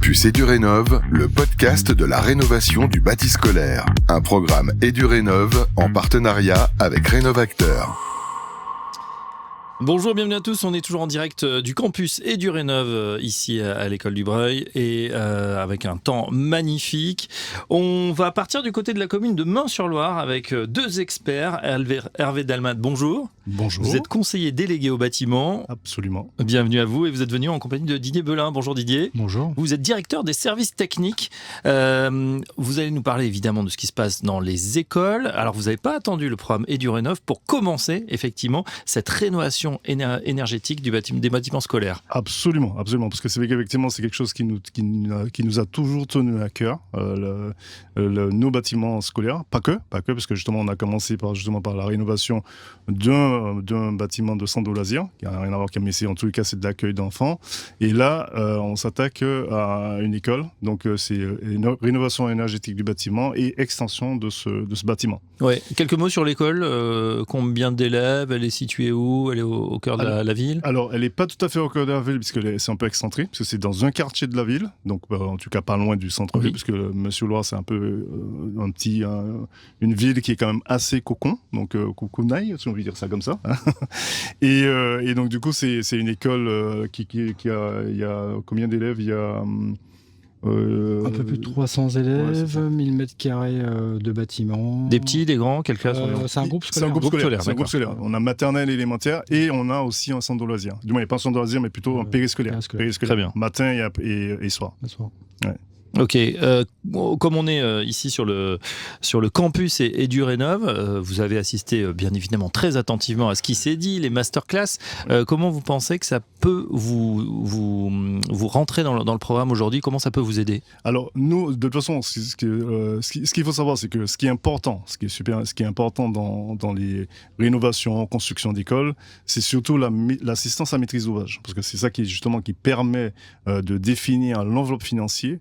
Campus EduRénov, le podcast de la rénovation du bâti scolaire. Un programme EduRénov en partenariat avec Rénovacteur. Bonjour, bienvenue à tous. On est toujours en direct du campus EduRénov ici à l'école du Breuil et avec un temps magnifique. On va partir du côté de la commune de Meung-sur-Loire avec deux experts. Hervé Dalmat, bonjour. Bonjour. Vous êtes conseiller délégué au bâtiment. Absolument. Bienvenue à vous et vous êtes venu en compagnie de Didier Belin. Bonjour Didier. Bonjour. Vous êtes directeur des services techniques. Vous allez nous parler évidemment de ce qui se passe dans les écoles. Alors vous n'avez pas attendu le programme EduRénov pour commencer effectivement cette rénovation énergétique des bâtiments scolaires. Absolument, parce que c'est qu'effectivement c'est quelque chose qui nous a toujours tenu à cœur, nos bâtiments scolaires, pas que, parce que justement on a commencé par la rénovation d'un bâtiment de centre de loisirs, qui n'a rien à voir avec mais en tous les cas c'est de l'accueil d'enfants, et là on s'attaque à une école, donc c'est une rénovation énergétique du bâtiment et extension de ce bâtiment. Ouais. Quelques mots sur l'école, combien d'élèves, elle est située où, elle est au cœur de la ville? Alors, elle n'est pas tout à fait au cœur de la ville, puisque c'est un peu excentré, parce que c'est dans un quartier de la ville, donc en tout cas pas loin du centre-ville, Oui. puisque Meung-sur-Loire, c'est un peu une ville qui est quand même assez cocon, donc cocoonaille, si on veut dire ça comme ça. et donc, du coup, c'est une école qui a, il y a combien d'élèves? Il y a... un peu plus de 300 élèves, 1000 mètres carrés de bâtiments. Des petits, des grands, quelles classes? C'est un groupe C'est un scolaire. groupe scolaire. On a maternelle, élémentaire et on a aussi un centre de loisirs. Du moins, il n'y a pas un centre de loisirs, mais plutôt un périscolaire. Très bien. Matin et soir. Ouais. Ok, comme on est ici sur le campus EduRénov, vous avez assisté bien évidemment très attentivement à ce qui s'est dit, les masterclass. Comment vous pensez que ça peut vous rentrer dans le programme aujourd'hui? Comment ça peut vous aider? Alors nous, de toute façon, ce qu'il faut savoir, c'est que ce qui est important dans les rénovations, construction d'écoles, c'est surtout l'assistance à maîtrise d'ouvrage, parce que c'est ça qui permet de définir l'enveloppe financière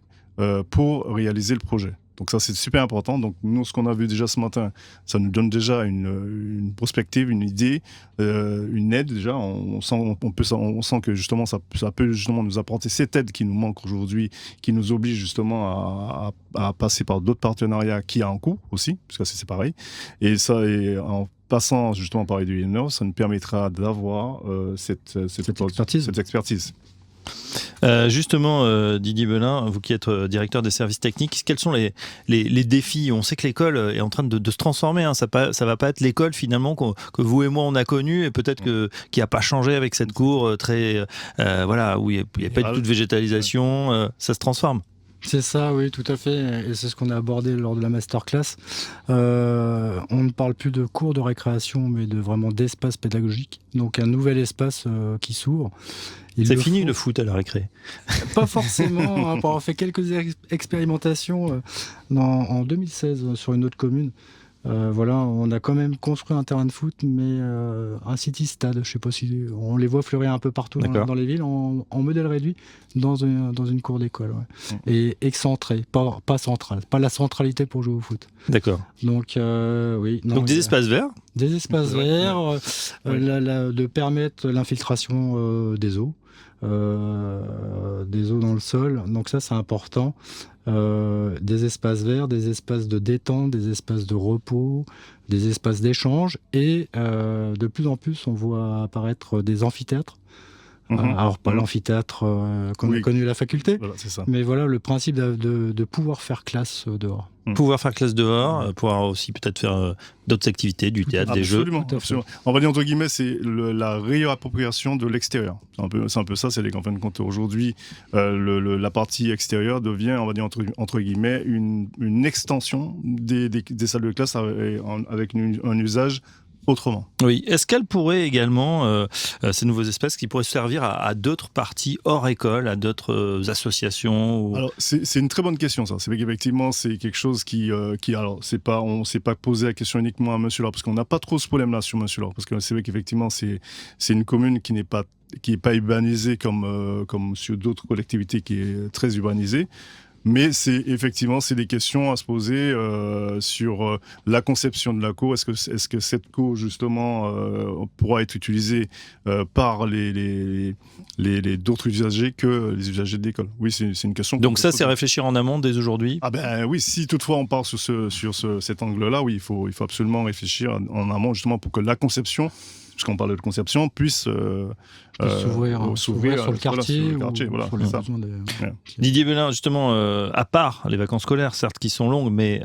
pour réaliser le projet. Donc ça, c'est super important. Donc nous, ce qu'on a vu déjà ce matin, ça nous donne déjà une perspective, une idée, une aide déjà. On sent que justement, ça peut justement nous apporter cette aide qui nous manque aujourd'hui, qui nous oblige justement à passer par d'autres partenariats qui a un coût aussi, parce que c'est pareil. Et ça, en passant justement par EduRénov, ça nous permettra d'avoir cette expertise. Justement, Didier Belin, vous qui êtes directeur des services techniques, quels sont les défis? On sait que l'école est en train de se transformer, hein. Ça va pas être l'école finalement que vous et moi on a connue, et peut-être qui a pas changé avec cette cour très où il n'y a pas du tout de végétalisation, ça se transforme. C'est ça, oui, tout à fait. Et c'est ce qu'on a abordé lors de la masterclass. On ne parle plus de cours de récréation, mais vraiment d'espace pédagogique. Donc un nouvel espace qui s'ouvre. C'est fini le foot à la récré? Pas forcément. Pour avoir fait quelques expérimentations en 2016 sur une autre commune. On a quand même construit un terrain de foot, mais un city-stade. Je ne sais pas si on les voit fleurir un peu partout dans les villes, en modèle réduit, dans une cour d'école. Ouais. Et excentré, pas central. Pas la centralité pour jouer au foot. D'accord. Donc, oui. Non, donc des espaces verts? Des espaces verts, de permettre l'infiltration des eaux. Des eaux dans le sol, donc ça c'est important. Des espaces verts, des espaces de détente, des espaces de repos, des espaces d'échange, et de plus en plus on voit apparaître des amphithéâtres. Alors pas l'amphithéâtre qu'on a connu à la faculté, c'est ça. Mais voilà le principe de pouvoir faire classe dehors. Pouvoir faire classe dehors, pouvoir aussi peut-être faire d'autres activités, du théâtre, des jeux. Absolument. On va dire entre guillemets, c'est la réappropriation de l'extérieur. C'est un peu ça, c'est qu'en fin de compte aujourd'hui, la partie extérieure devient, on va dire entre guillemets, une extension des salles de classe avec un usage autrement. Oui. Est-ce qu'elle pourrait également, ces nouveaux espaces, qui pourraient servir à d'autres parties hors école, à d'autres associations Alors, c'est une très bonne question, ça. C'est vrai qu'effectivement, c'est quelque chose alors, on ne s'est pas posé la question uniquement à Meung-sur-Loire, parce qu'on n'a pas trop ce problème-là sur Meung-sur-Loire, parce que c'est vrai qu'effectivement, c'est une commune qui n'est pas urbanisée comme sur d'autres collectivités qui est très urbanisée. Mais c'est des questions à se poser sur la conception de la cour. Est-ce que cette cour justement pourra être utilisée par les d'autres usagers que les usagers de l'école? Oui, c'est une question. Donc ça, c'est réfléchir en amont dès aujourd'hui. Ah ben oui, si toutefois on part sur cet angle-là, oui, il faut absolument réfléchir en amont justement pour que la conception, puisqu'on parle de conception, puisse s'ouvrir sur le quartier. Voilà, sur c'est ça. Didier Belin, justement, à part les vacances scolaires, certes qui sont longues, mais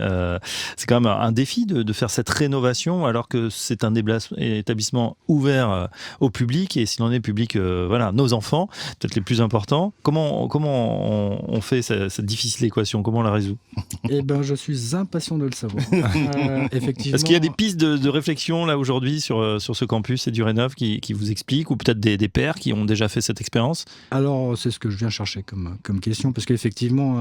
c'est quand même un défi de faire cette rénovation alors que c'est un établissement ouvert au public, et s'il en est public, nos enfants, peut-être les plus importants. Comment on fait cette difficile équation? Comment on la résout? Eh ben, je suis impatient de le savoir. Effectivement. Est-ce qu'il y a des pistes de réflexion là aujourd'hui sur ce campus Edurénov qui vous expliquent, ou peut-être des pairs qui ont déjà fait cette expérience? Alors, c'est ce que je viens chercher comme question, parce qu'effectivement,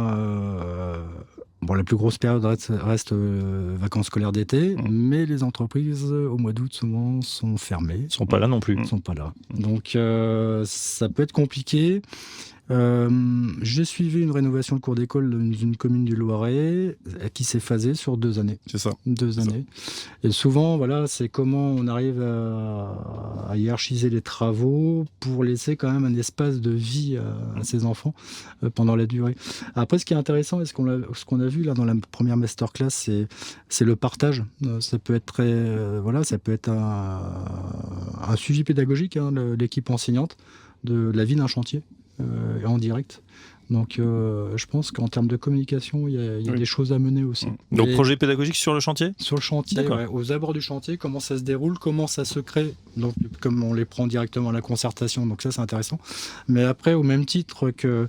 la plus grosse période reste vacances scolaires d'été, mais les entreprises, au mois d'août, souvent, sont fermées. Sont pas là non plus. Sont pas là. Donc, ça peut être compliqué. J'ai suivi une rénovation de cours d'école dans une commune du Loiret qui s'est phasée sur 2 années. C'est ça. 2 années. Et souvent, c'est comment on arrive à hiérarchiser les travaux pour laisser quand même un espace de vie à ces enfants pendant la durée. Après, ce qui est intéressant et ce qu'on a vu là dans la première masterclass, c'est le partage. Ça peut être ça peut être un suivi pédagogique, l'équipe enseignante de la vie d'un chantier. En direct. Donc je pense qu'en termes de communication, il y a des choses à mener aussi. Donc projet pédagogique sur le chantier? Sur le chantier, aux abords du chantier, comment ça se déroule, comment ça se crée. Donc comme on les prend directement à la concertation, donc ça c'est intéressant. Mais après, au même titre que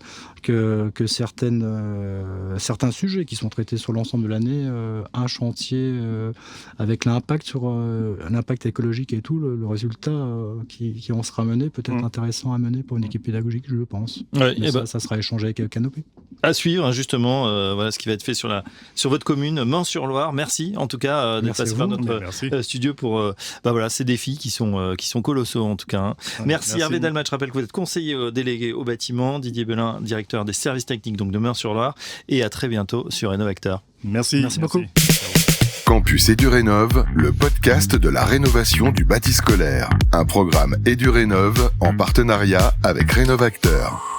certains sujets qui sont traités sur l'ensemble de l'année, un chantier avec l'impact l'impact écologique et tout, le résultat qui en sera mené peut être intéressant à mener pour une équipe pédagogique, je pense. Ouais, ça sera échangé avec Canopé. À suivre, justement, ce qui va être fait sur votre commune, Mans-sur-Loire. Merci, en tout cas, d'être passé par notre studio pour ces défis qui sont colossaux, en tout cas. Merci. Hervé Dalmat, je rappelle que vous êtes conseiller délégué au bâtiment, Didier Belin, directeur des services techniques donc de Mans-sur-Loire, et à très bientôt sur Rénovacteur. Merci beaucoup. Campus Edurénov, le podcast de la rénovation du bâti scolaire. Un programme Edurénov en partenariat avec Rénovacteur.